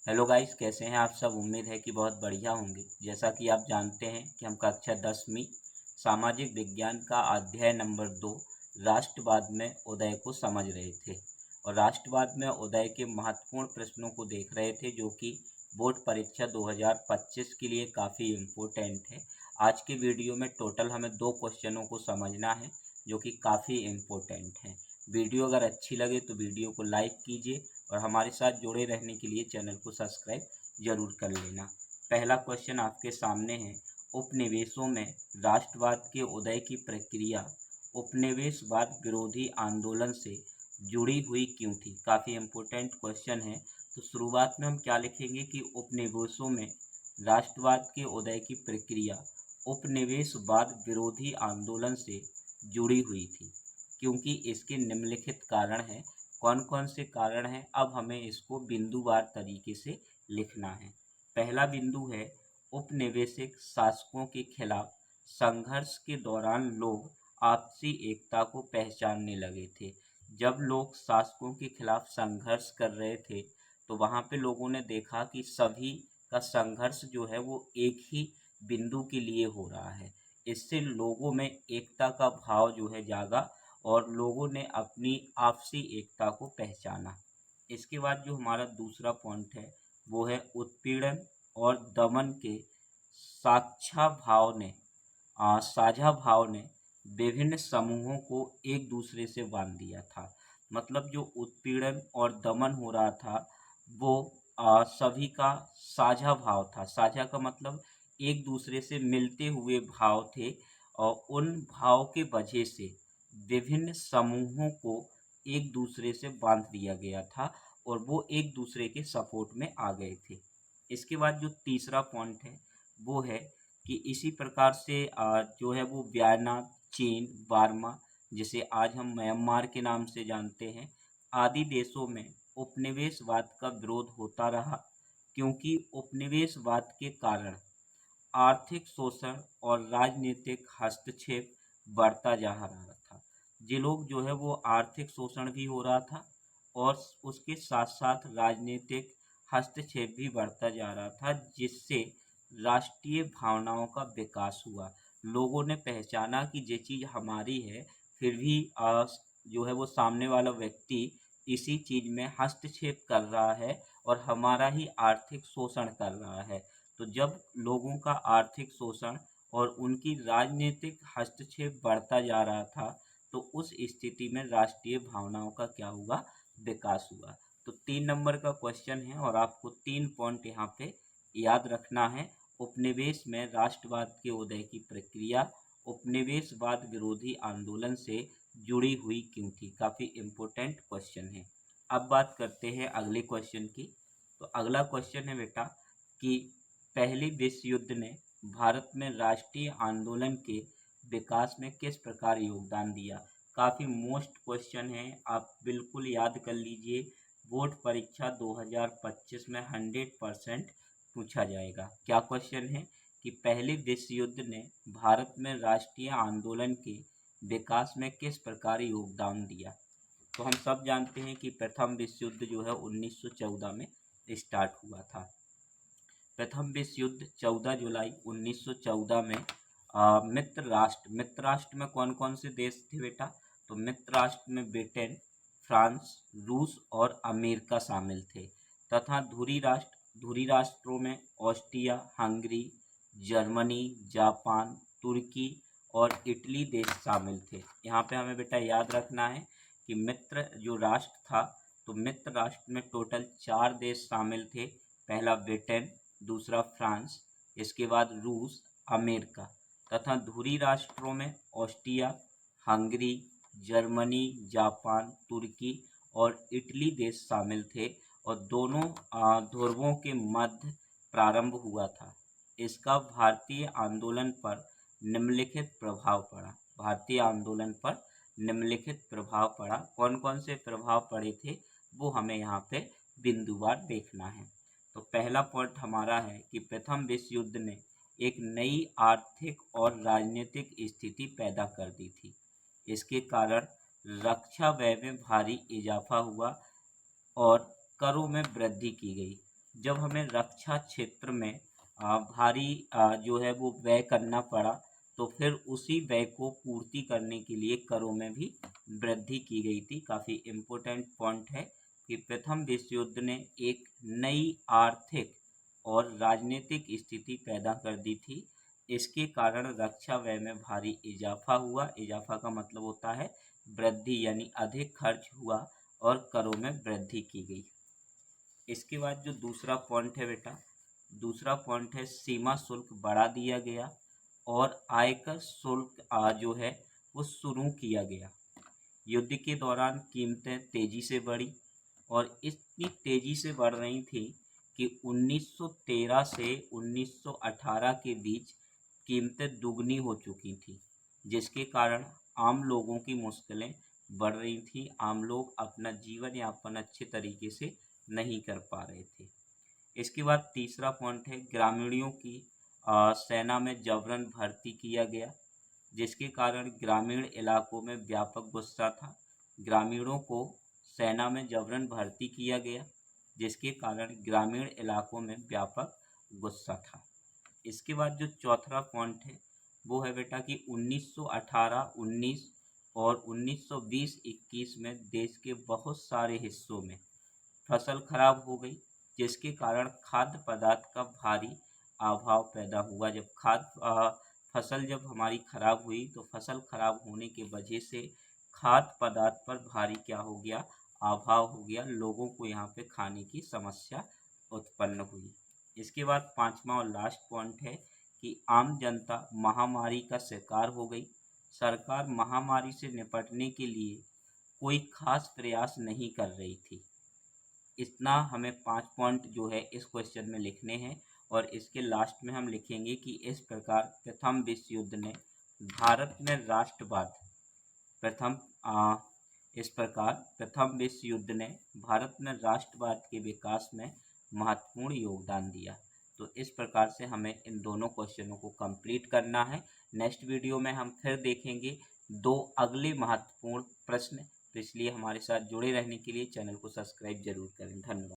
Hello guys, कैसे हैं आप सब। उम्मीद है कि बहुत बढ़िया होंगे। जैसा कि आप जानते हैं कि हम कक्षा 10वीं सामाजिक विज्ञान का अध्याय नंबर 2 राष्ट्रवाद में उदय को समझ रहे थे और राष्ट्रवाद में उदय के महत्वपूर्ण प्रश्नों को देख रहे थे, जो कि बोर्ड परीक्षा 2025 के लिए काफ़ी इम्पोर्टेंट है। आज के वीडियो में टोटल हमें 2 क्वेश्चनों को समझना है, जो कि काफ़ी इम्पोर्टेंट हैं। वीडियो अगर अच्छी लगे तो वीडियो को लाइक कीजिए और हमारे साथ जुड़े रहने के लिए चैनल को सब्सक्राइब जरूर कर लेना। पहला क्वेश्चन आपके सामने है, उपनिवेशों में राष्ट्रवाद के उदय की प्रक्रिया उपनिवेशवाद विरोधी आंदोलन से जुड़ी हुई क्यों थी। काफ़ी इम्पोर्टेंट क्वेश्चन है। तो शुरुआत में हम क्या लिखेंगे कि उपनिवेशों में राष्ट्रवाद के उदय की प्रक्रिया उपनिवेशवाद विरोधी आंदोलन से जुड़ी हुई थी, क्योंकि इसके निम्नलिखित कारण हैं। कौन कौन से कारण हैं, अब हमें इसको बिंदुवार तरीके से लिखना है। पहला बिंदु है, उपनिवेशिक शासकों के खिलाफ संघर्ष के दौरान लोग आपसी एकता को पहचानने लगे थे। जब लोग शासकों के खिलाफ संघर्ष कर रहे थे तो वहाँ पे लोगों ने देखा कि सभी का संघर्ष जो है वो एक ही बिंदु के लिए हो रहा है। इससे लोगों में एकता का भाव जो है जागा और लोगों ने अपनी आपसी एकता को पहचाना। इसके बाद जो हमारा दूसरा पॉइंट है वो है, उत्पीड़न और दमन के साझा भाव ने विभिन्न समूहों को एक दूसरे से बांध दिया था। मतलब जो उत्पीड़न और दमन हो रहा था वो सभी का साझा भाव था। साझा का मतलब एक दूसरे से मिलते हुए भाव थे और उन भाव के वजह से विभिन्न समूहों को एक दूसरे से बांध दिया गया था और वो एक दूसरे के सपोर्ट में आ गए थे। इसके बाद जो तीसरा पॉइंट है वो है कि इसी प्रकार से जो है वो वियतनाम, चीन, बर्मा, जिसे आज हम म्यांमार के नाम से जानते हैं, आदि देशों में उपनिवेशवाद का विरोध होता रहा, क्योंकि उपनिवेशवाद के कारण आर्थिक शोषण और राजनीतिक हस्तक्षेप बढ़ता जा रहा था। ये लोग जो है वो आर्थिक शोषण भी हो रहा था और उसके साथ साथ राजनीतिक हस्तक्षेप भी बढ़ता जा रहा था, जिससे राष्ट्रीय भावनाओं का विकास हुआ। लोगों ने पहचाना कि ये चीज़ हमारी है, फिर भी जो है वो सामने वाला व्यक्ति इसी चीज़ में हस्तक्षेप कर रहा है और हमारा ही आर्थिक शोषण कर रहा है। तो जब लोगों का आर्थिक शोषण और उनकी राजनीतिक हस्तक्षेप बढ़ता जा रहा था तो उस स्थिति में राष्ट्रीय भावनाओं का क्या हुआ, विकास हुआ। तो 3 नंबर का क्वेश्चन है और आपको 3 पॉइंट यहाँ पे याद रखना है। उपनिवेश में राष्ट्रवाद के उदय की प्रक्रिया उपनिवेशवाद विरोधी आंदोलन से जुड़ी हुई क्यों थी। काफ़ी इम्पोर्टेंट क्वेश्चन है। अब बात करते हैं अगले क्वेश्चन की। तो अगला क्वेश्चन है बेटा कि पहले विश्व युद्ध ने भारत में राष्ट्रीय आंदोलन के विकास में किस प्रकार योगदान दिया। काफ़ी मोस्ट क्वेश्चन है, आप बिल्कुल याद कर लीजिए। बोर्ड परीक्षा 2025 में 100% पूछा जाएगा। क्या क्वेश्चन है कि पहले विश्व युद्ध ने भारत में राष्ट्रीय आंदोलन के विकास में किस प्रकार योगदान दिया। तो हम सब जानते हैं कि प्रथम विश्व युद्ध जो है 1914 में स्टार्ट हुआ था। प्रथम विश्व युद्ध 14 जुलाई 1914 में मित्र राष्ट्र में कौन कौन से देश थे बेटा। तो मित्र राष्ट्र में ब्रिटेन, फ्रांस, रूस और अमेरिका शामिल थे, तथा धुरी राष्ट्रों में ऑस्ट्रिया, हंगरी, जर्मनी, जापान, तुर्की और इटली देश शामिल थे। यहाँ पे हमें बेटा याद रखना है कि मित्र जो राष्ट्र था, तो मित्र राष्ट्र में टोटल 4 देश शामिल थे। पहला ब्रिटेन, दूसरा फ्रांस, इसके बाद रूस, अमेरिका, तथा धुरी राष्ट्रों में ऑस्ट्रिया, हंगरी, जर्मनी, जापान, तुर्की और इटली देश शामिल थे और दोनों ध्रुवों के मध्य प्रारंभ हुआ था। इसका भारतीय आंदोलन पर निम्नलिखित प्रभाव पड़ा। भारतीय आंदोलन पर निम्नलिखित प्रभाव पड़ा। कौन कौन से प्रभाव पड़े थे वो हमें यहाँ पे बिंदुवार देखना है। तो पहला पॉइंट हमारा है कि प्रथम विश्व युद्ध ने एक नई आर्थिक और राजनीतिक स्थिति पैदा कर दी थी। इसके कारण रक्षा व्यय में भारी इजाफा हुआ और करों में वृद्धि की गई। जब हमें रक्षा क्षेत्र में भारी जो है वो व्यय करना पड़ा, तो फिर उसी व्यय को पूर्ति करने के लिए करों में भी वृद्धि की गई थी। काफ़ी इम्पोर्टेंट पॉइंट है कि प्रथम विश्व युद्ध ने एक नई आर्थिक और राजनीतिक स्थिति पैदा कर दी थी। इसके कारण रक्षा व्यय में भारी इजाफा हुआ। इजाफा का मतलब होता है वृद्धि, यानी अधिक खर्च हुआ और करों में वृद्धि की गई। इसके बाद जो दूसरा पॉइंट है बेटा, दूसरा पॉइंट है सीमा शुल्क बढ़ा दिया गया और आयकर शुल्क जो है वो शुरू किया गया। युद्ध के दौरान कीमतें तेजी से बढ़ी और इतनी तेजी से बढ़ रही थी कि 1913 से 1918 के बीच कीमतें दुगनी हो चुकी थी, जिसके कारण आम लोगों की मुश्किलें बढ़ रही थी। आम लोग अपना जीवन यापन अच्छे तरीके से नहीं कर पा रहे थे। इसके बाद तीसरा पॉइंट है ग्रामीणों की सेना में जबरन भर्ती किया गया, जिसके कारण ग्रामीण इलाकों में व्यापक गुस्सा था। ग्रामीणों को सेना में जबरन भर्ती किया गया, जिसके कारण ग्रामीण इलाकों में व्यापक गुस्सा था। इसके बाद जो चौथा पॉइंट है वो है बेटा कि 1918, 19 और 1920-21 में देश के बहुत सारे हिस्सों में फसल खराब हो गई, जिसके कारण खाद्य पदार्थ का भारी अभाव पैदा हुआ। फसल जब हमारी खराब हुई तो फसल खराब होने की वजह से खाद्य पदार्थ पर भारी क्या हो गया, अभाव हो गया। लोगों को यहाँ पे खाने की समस्या उत्पन्न हुई। इसके बाद पांचवा और लास्ट पॉइंट है कि आम जनता महामारी का शिकार हो गई। सरकार महामारी से निपटने के लिए कोई खास प्रयास नहीं कर रही थी। इतना हमें 5 पॉइंट जो है इस क्वेश्चन में लिखने हैं और इसके लास्ट में हम लिखेंगे कि इस प्रकार प्रथम विश्व युद्ध ने भारत में राष्ट्रवाद प्रथम इस प्रकार प्रथम विश्व युद्ध ने भारत में राष्ट्रवाद के विकास में महत्वपूर्ण योगदान दिया। तो इस प्रकार से हमें इन दोनों क्वेश्चनों को कंप्लीट करना है। नेक्स्ट वीडियो में हम फिर देखेंगे 2 अगले महत्वपूर्ण प्रश्न। तो इसलिए हमारे साथ जुड़े रहने के लिए चैनल को सब्सक्राइब जरूर करें। धन्यवाद।